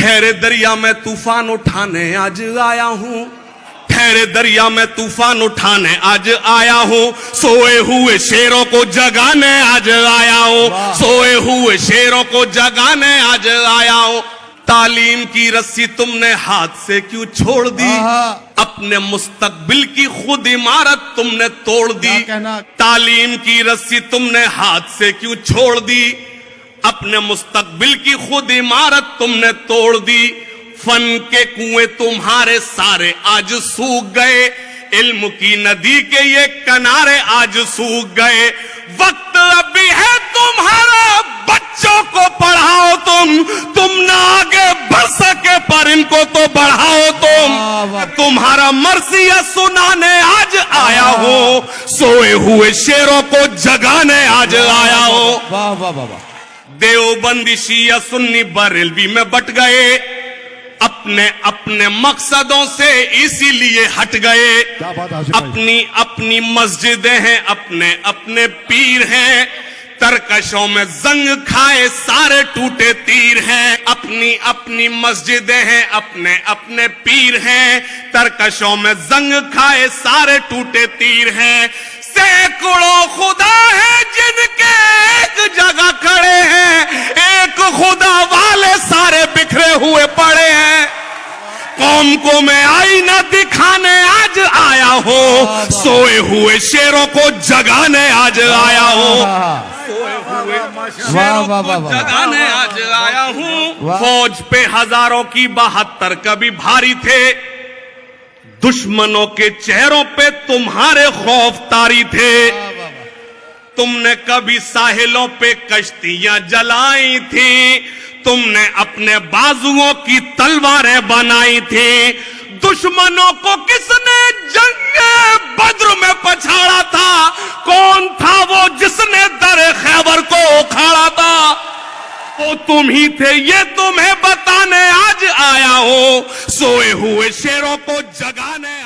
ठहरे दरिया में तूफान उठाने आज आया हूं, ठहरे दरिया में तूफान उठाने आज आया हूं, सोए हुए शेरों को जगाने आज आया हूं, सोए हुए शेरों को जगाने आज आया हूं। तालीम की रस्सी तुमने हाथ से क्यों छोड़ दी, अपने मुस्तकबिल की खुद इमारत तुमने तोड़ दी। तालीम की रस्सी तुमने हाथ से क्यों छोड़ दी, अपने मुस्तकबिल की खुद इमारत तुमने तोड़ दी। फन के कुएं तुम्हारे सारे आज सूख गए, इल्म की नदी के ये किनारे आज सूख गए। वक्त अभी है तुम्हारा, बच्चों को पढ़ाओ तुम ना आगे बढ़ सके पर इनको तो बढ़ाओ तुम। तुम्हारा मर्सिया सुनाने आज आया हो, सोए हुए शेरों को जगाने आज आया हो। वाह वाह वाह। देवबंदी शिया सुन्नी बरेलवी में बट गए, अपने अपने मकसदों से इसीलिए हट गए। अपनी अपनी मस्जिदें हैं, अपने अपने पीर हैं, तरकशों में जंग खाए सारे टूटे तीर हैं। अपनी अपनी मस्जिदें हैं, अपने अपने पीर हैं, तरकशों में जंग खाए सारे टूटे तीर हैं। सैकड़ों खुदा है जिनके एक जगह खड़े हैं, एक खुदा वाले सारे बिखरे हुए पड़े हैं। कौम को मैं आईना दिखाने आज आया हो, सोए हुए शेरों को जगाने आज आया हो, सोए हुए शेरों को जगाने आज आया हूं। फौज पे हजारों की 72 कभी भारी थे, दुश्मनों के चेहरों पे तुम्हारे खौफ तारी थे। तुमने कभी साहिलों पे कश्तियां जलाई थी, तुमने अपने बाजुओं की तलवारें बनाई थी। दुश्मनों को किसने जंगे बद्र में पछाड़ा था, कौन था वो जिसने दर खैबर को उखाड़ा था, वो तुम ही थे ये तुम्हें बताने आज आया हो, सोए हुए शेरों को जगाने